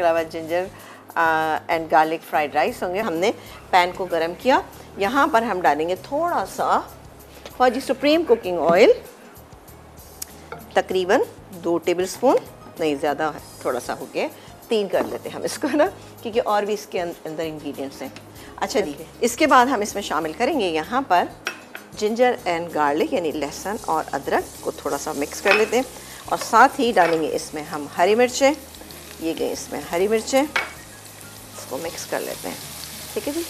इसके अलावा ginger and garlic fried rice होंगे। हमने पैन को गर्म किया, यहाँ पर हम डालेंगे थोड़ा सा फौजी सुप्रीम कुकिंग ऑयल, तकरीबन 2 टेबलस्पून, नहीं ज़्यादा है, थोड़ा सा हो गया, 3 कर लेते हैं हम इसको ना, क्योंकि और भी इसके अंदर इंग्रेडिएंट्स हैं। अच्छा जी, इसके बाद हम इसमें शामिल करेंगे यहाँ पर जिंजर एंड गार्लिक यानी लहसुन और अदरक को थोड़ा सा मिक्स कर लेते हैं, और साथ ही डालेंगे इसमें हम हरी मिर्चें, ये गई इसमें हरी मिर्चें, इसको मिक्स कर लेते हैं। ठीक है जी,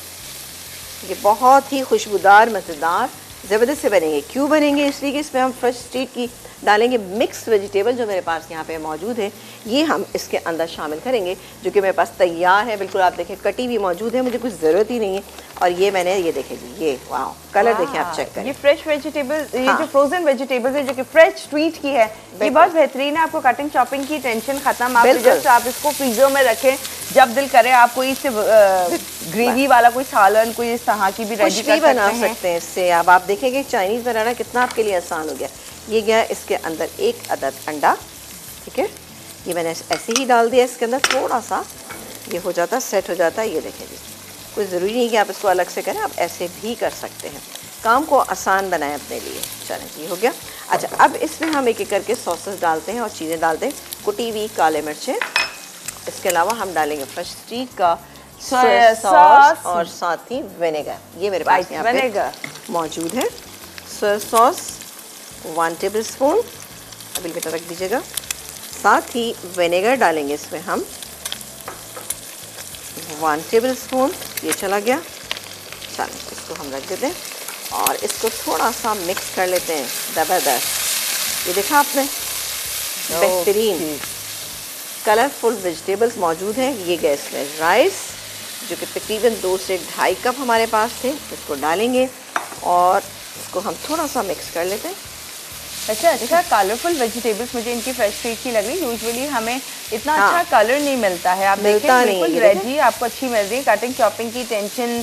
ये बहुत ही खुशबूदार मज़ेदार ज़बरदस्त से बनेंगे। क्यों बनेंगे? इसलिए कि इसमें हम फ्रेश स्ट्रीट की डालेंगे मिक्स वेजिटेबल जो मेरे पास यहाँ पे मौजूद है, ये हम इसके अंदर शामिल करेंगे, जो कि मेरे पास तैयार है, बिल्कुल आप देखें कटी भी मौजूद है, मुझे कुछ ज़रूरत ही नहीं है। और ये मैंने, ये देखें जी, ये वाह कलर देखें आप, चेक करें। ये फ्रेश वेजिटेबल, ये जो फ्रोजन वेजिटेबल्स है जो कि फ्रेश स्ट्रीट की है, ये बहुत बेहतरीन है। आपको कटिंग चॉपिंग की टेंशन खत्म, आप जस्ट आप इसको फ्रीजर में रखें, जब दिल करे आप कोई इससे ग्रेवी वाला कोई सालन, कोई इस तरह की भी रेडी बना सकते हैं इससे। अब आप देखेंगे चाइनीज़ बनाना कितना आपके लिए आसान हो गया। ये गया इसके अंदर 1 अदद अंडा, ठीक है, ये मैंने ऐसे ही डाल दिया इसके अंदर, थोड़ा सा ये हो जाता, सेट हो जाता है। ये देखें जी, कोई ज़रूरी नहीं कि आप इसको अलग से करें, आप ऐसे भी कर सकते हैं, काम को आसान बनाएं अपने लिए। चलें जी, हो गया। अच्छा, अब इसमें हम एक एक करके सॉसेस डालते हैं और चीज़ें डालते हैं। कुटी हुई काले मिर्चें, इसके अलावा हम डालेंगे फ्रेश स्ट्रीट का सोया सॉस और साथ ही विनेगर, ये मेरे पास यहाँ पे मौजूद है। सोया सॉस 1 टेबलस्पून, अभी बेटा रख दीजिएगा। साथ ही विनेगर डालेंगे इसमें हम 1 टेबलस्पून, ये चला गया। चलो इसको हम रख देते हैं और इसको थोड़ा सा मिक्स कर लेते हैं ज़बरदस्त। ये देखा आपने, बेहतरीन कलरफुल वेजिटेबल्स मौजूद हैं। ये गए इसमें राइस जो कि तकरीबन 2 से 2.5 कप हमारे पास थे, इसको डालेंगे और इसको हम थोड़ा सा मिक्स कर लेते हैं। अच्छा, कलरफुल वेजिटेबल्स मुझे इनकी फ्रेश स्ट्रीट की लग रही है। यूजुअली हमें इतना अच्छा कलर नहीं मिलता है, आप देखें बिल्कुल रेडी आपको अच्छी मिल रही है। कटिंग चॉपिंग की टेंशन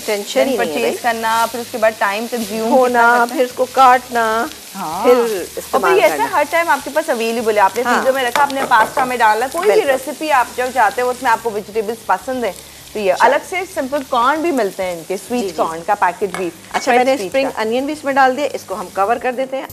परचेज करना, फिर उसके बाद टाइम कंज्यूम होना, फिर उसको काटना, फिर इस्तेमाल करना। ऐसा हर टाइम आपके पास अवेलेबल है, आपने फ्रीजर में रखा, आपने पास्ता में डाला, कोई भी रेसिपी आप जब चाहते हो उसमें आपको वेजिटेबल्स पसंद है तो ये अलग से सिंपल कॉर्न भी मिलते हैं इनके, स्वीट कॉर्न का पैकेट भी। अच्छा, मैंने स्प्रिंग अनियन भी इसमें डाल दिया, इसको हम कवर कर देते हैं।